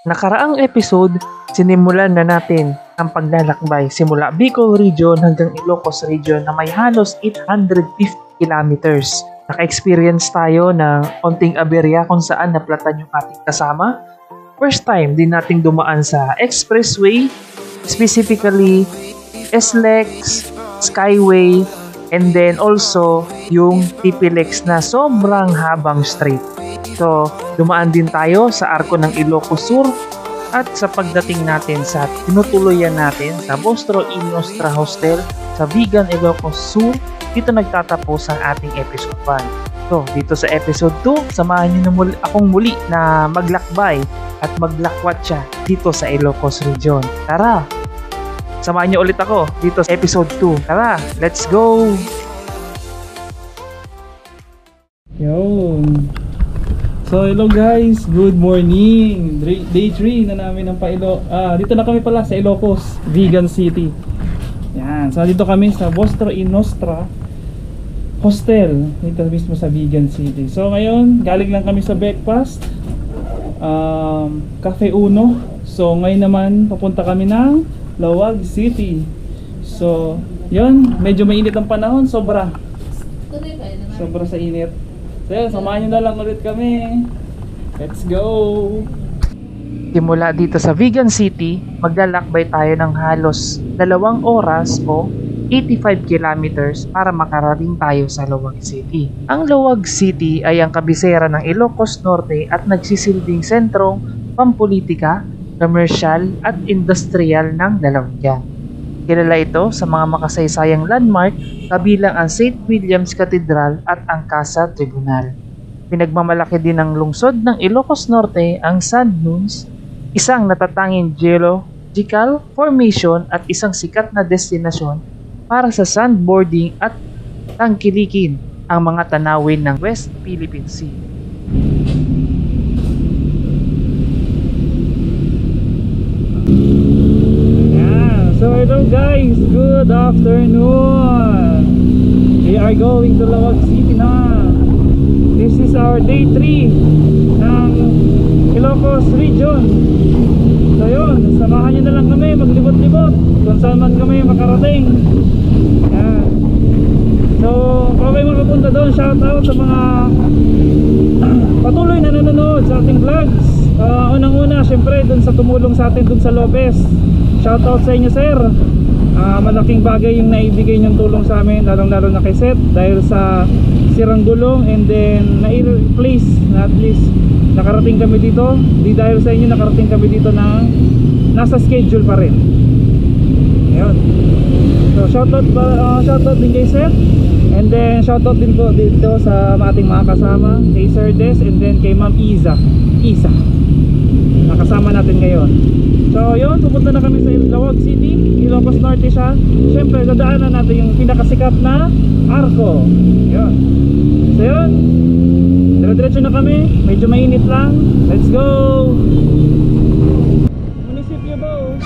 Nakaraang episode, sinimulan na natin ang paglalakbay simula Bicol Region hanggang Ilocos Region na may halos 850 kilometers. Naka-experience tayo ng onting aberya kung saan naplatan yung ating kasama. First time din nating dumaan sa expressway, specifically SLEX, Skyway, and then also yung TPLEX na sobrang habang straight. So, dumaan din tayo sa arko ng Ilocos Sur at sa pagdating natin sa tinutuloyan natin sa Vostro y Nostra Hostel sa Vigan, Ilocos Sur, dito nagtatapos ang ating episode 1. So, dito sa episode 2, samahan niyo na akong muli na maglakbay at maglakwatsa dito sa Ilocos Region. Tara! Samahan niyo ulit ako dito sa episode 2. Tara, let's go! Yun. So, hello guys, good morning. Day 3 na namin ng dito na kami pala sa Ilocos, Vigan City. Yan, so dito kami sa Vostro y Nostra Hostel, dito mismo sa Vigan City. So ngayon, galing lang kami sa breakfast, Cafe Uno. So ngayon naman, papunta kami ng Lawag City. So, yun, medyo mainit ang panahon, sobra sa init. So yun, samahan nyo na lang ulit kami. Let's go! Simula dito sa Vigan City, maglalakbay tayo ng halos 2 oras o 85 kilometers para makarating tayo sa Lawag City. Ang Lawag City ay ang kabisera ng Ilocos Norte at nagsisilbing sentrong pampolitika, komersyal at industrial ng lalawigan. Kilala ito sa mga makasaysayang landmark kabilang ang St. William's Cathedral at ang Casa Tribunal. Pinagmamalaki din ng lungsod ng Ilocos Norte ang sand dunes, isang natatanging geological formation at isang sikat na destinasyon para sa sandboarding at tangkilikin ang mga tanawin ng West Philippine Sea. So hello guys, good afternoon. We are going to Lawag City na. This is our day 3 ng Ilocos Region. So yun, samahan nyo na lang kami maglibot-libot kung saan man kami makarating. Yan. So kung kayo makapunta doon, shoutout sa mga patuloy na nanonood sa ating vlogs. Unang-una syempre doon sa tumulong sa atin doon sa Lopez. Shoutout sa inyo sir. Malaking bagay yung naibigay niyong tulong sa amin, lalong-lalo na kay Seth, dahil sa sirang gulong, and then na-replace na at least nakarating kami dito. Di dahil sa inyo nakarating kami dito na nasa schedule pa rin. Ayun. So shoutout din kay Seth, and then shoutout din po dito sa ating mga kasama, kay Sir Des, and then kay Ma'am Isa nakasama natin ngayon. So yun, pupunta na kami sa Lawag City, Ilocos Norte siya. Siyempre, dadaanan natin yung pinakasikat na arko. Yun. So yun, dire-diretso na kami. Medyo mainit lang. Let's go! Munisipyo ba?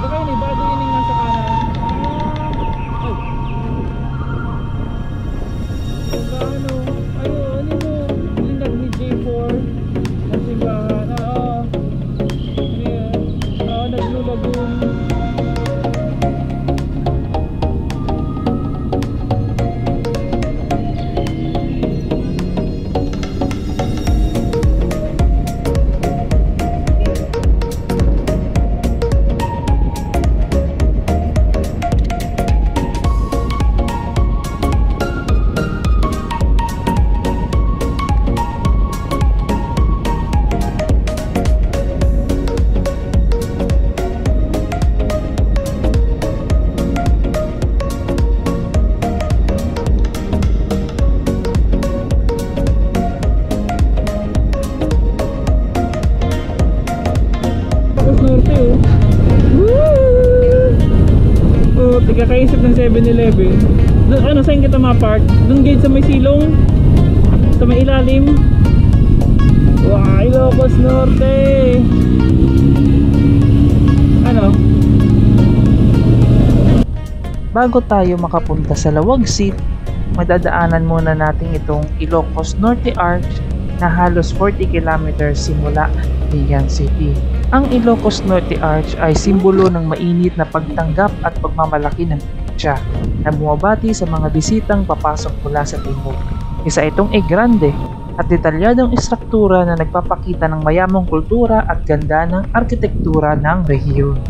Baka yun, bago yun yung nasa kanan. Ano mo? Yung nag-mid J4 ng simbahan. Naglubagon. Kakaisip ng 7-Eleven. Ano, saan kita ma-park? Doon gate sa may silong, sa may ilalim. Wow, Ilocos Norte. Ano? Bago tayo makapunta sa Lawag City, madadaanan muna natin itong Ilocos Norte Arch na halos 40 kilometers simula Ligan City. Ang Ilocos Norte Arch ay simbolo ng mainit na pagtanggap at pagmamalaki ng probinsya na bumabati sa mga bisitang papasok mula sa timog. Isa itong grande at detalyadong istruktura na nagpapakita ng mayamang kultura at ganda ng arkitektura ng rehiyon.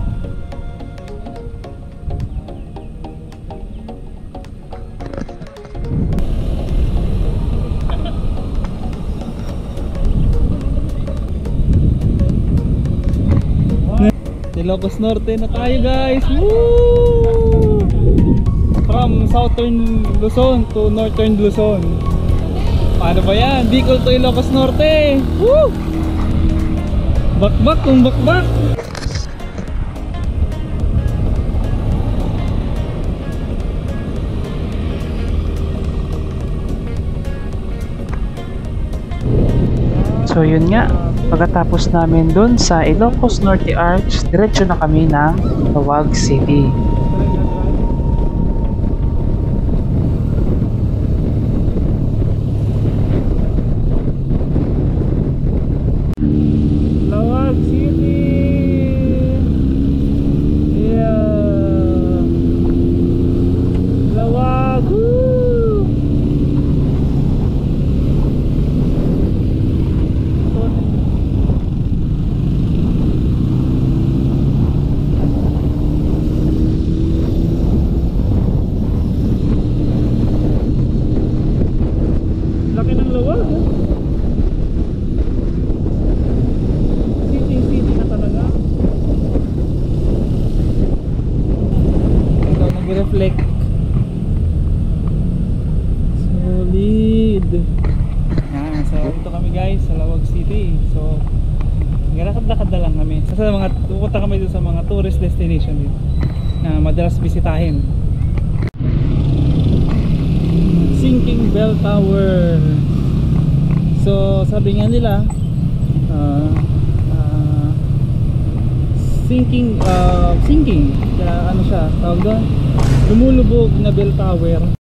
Ilocos Norte na tayo guys. Woo! From Southern Luzon to Northern Luzon. Paano ba yan? Bicol to Ilocos Norte. Woo! Bakbak kung bakbak. So yun nga, pagkatapos namin dun sa Ilocos Norte Arch, diretso na kami ng Tawag City. Tawag City. Yeah. Tawag. Woo! Laki ng lawag, eh. City na talaga. Ito nag-reflect. Solid. Yan, so ito kami guys sa Lawag City. So lakad-lakad na lang kami. Pupunta kami doon sa mga tourist destination dito na madalas bisitahin. Sinking Bell Tower. So sabi nga nila sinking kaya ano siya tawag doon, lumulubog na bell tower.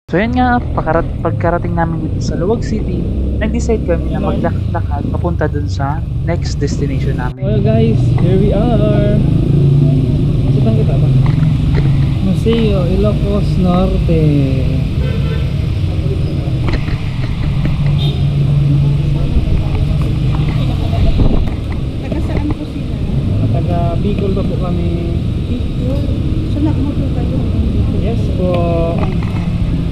So yun nga, pagkarating namin dito sa Luwag City, nag-decide kami na maglakad papunta dun sa next destination namin. Well guys, here we are. Sutang kita ba? Museo Ilocos Norte. Taga Bicol pa po kami. Bicol. So nagmoto kayo? Yes po.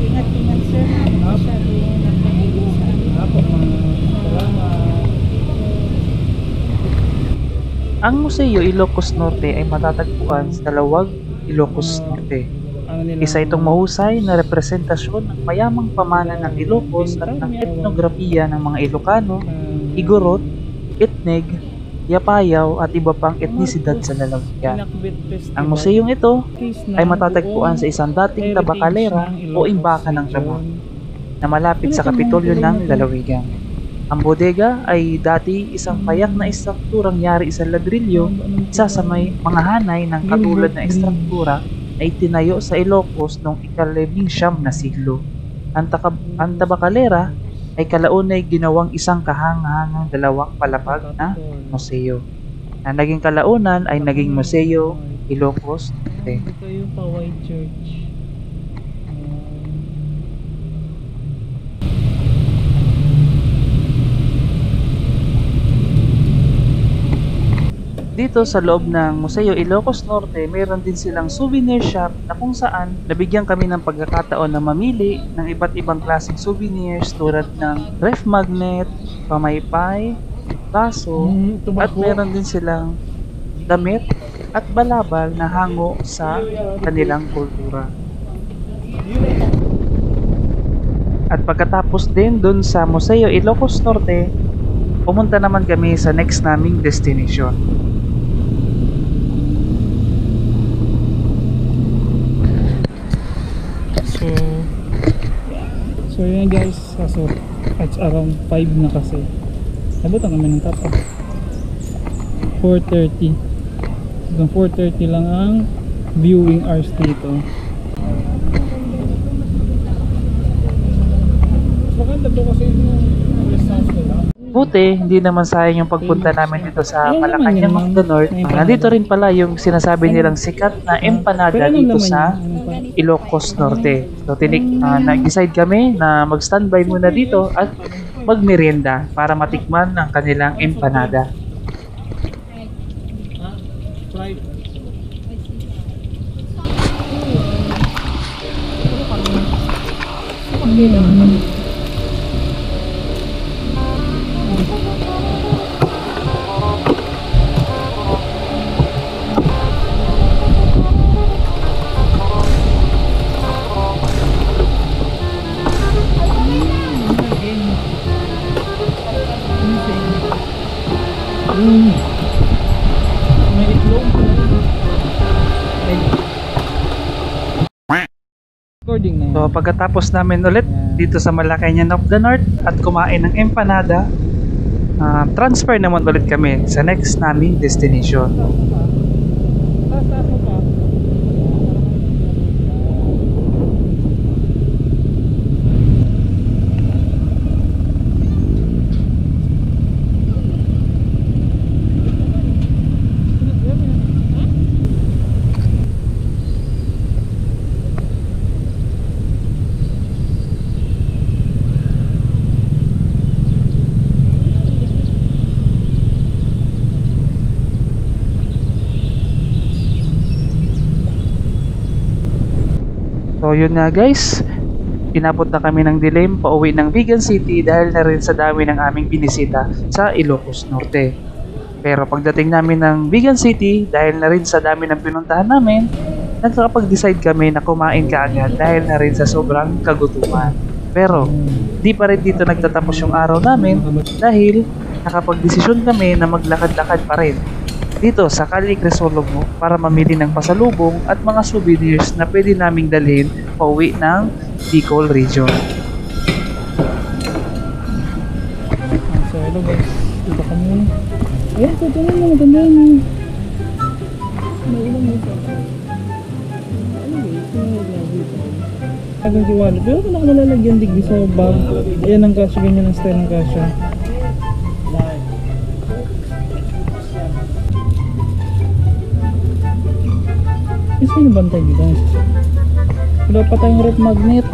Ingat-ingat sir. Masyado nagpapagin sa amin. Apo, salamat. Ang Museo Ilocos Norte ay matatagpuan sa Lawag, Ilocos Norte. Ano nila? Isa itong mahusay na representasyon ng mayamang pamana ng Ilocos at ng etnografiya ng mga Ilocano, Igorot, Itneg, Yapayaw at iba pang etnisidad sa lalawigan. Ang museyong ito ay matatagpuan sa isang dating tabakalera o imbaka ng tama na malapit sa Kapitolyo ng lalawigan. Ang bodega ay dati isang payak na istrukturang yari sa ladrilyo, isa sa may mga hanay ng katulad na istruktura na itinayo sa Ilocos noong ika-19 na siglo. Ang tabakalera ay kalaunay ginawang isang kahangahangang dalawang palapag na museo. Na naging kalaunan ay naging Museo Ilocos Norte. Ito yung Paway Church. Dito sa loob ng Museo Ilocos Norte, mayroon din silang souvenir shop na kung saan nabigyan kami ng pagkakataon na mamili ng iba't ibang klaseng souvenirs tulad ng ref magnet, pamaypay, baso, at meron din silang damit at balabal na hango sa kanilang kultura. At pagkatapos din dun sa Museo Ilocos Norte, pumunta naman kami sa next naming destination. So yun guys, so it's around 5 na kasi. Nabutan kami ng tapa. 4:30. Hanggang 4:30 lang ang viewing hours dito. Maganda to kasi yung restaurant. Buti, hindi naman sayang yung pagpunta namin dito sa Malacanang of the North. Nandito rin pala yung sinasabi nilang sikat na empanada dito sa Ilocos Norte. So, nag-decide kami na mag-standby muna dito at magmerienda para matikman ang kanilang empanada. May itlog. Recording na yan. So, pagkatapos namin ulit dito sa Malacanang of the North at kumain ng empanada, transfer naman ulit kami sa next naming destination. Taas mo pa. So yun nga guys, inabot na kami ng dilim pauwi ng Vigan City dahil na rin sa dami ng aming binisita sa Ilocos Norte. Pero pagdating namin ng Vigan City, dahil na rin sa dami ng pinuntahan namin, nagkakapag-decide kami na kumain kaagad dahil na rin sa sobrang kagutuman. Pero di pa rin dito nagtatapos yung araw namin dahil nakapag-desisyon kami na maglakad-lakad pa rin dito sa Cali Crisostomo para mamili ng pasalubong at mga souvenirs na pwede naming dalhin pauwi ng Bicol Region. So hello guys, dito kami. Ayan, ito na yung maganda yun. May ilang nito. Agang tiwala. Pero kung nakalalagyan digdi sa bag, yan ang kasya, ganyan ang style ng kasya. Kasi yung bantay dito. Wala pa tayong rep magnet.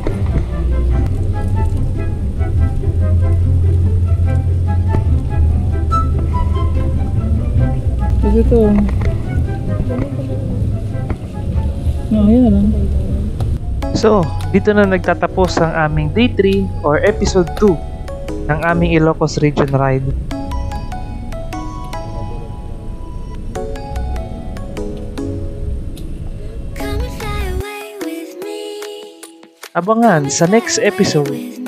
Kasi ito. Ayan na lang. So, dito na nagtatapos ang aming Day 3 or Episode 2 ng aming Ilocos Region Ride. Abangan sa next episode.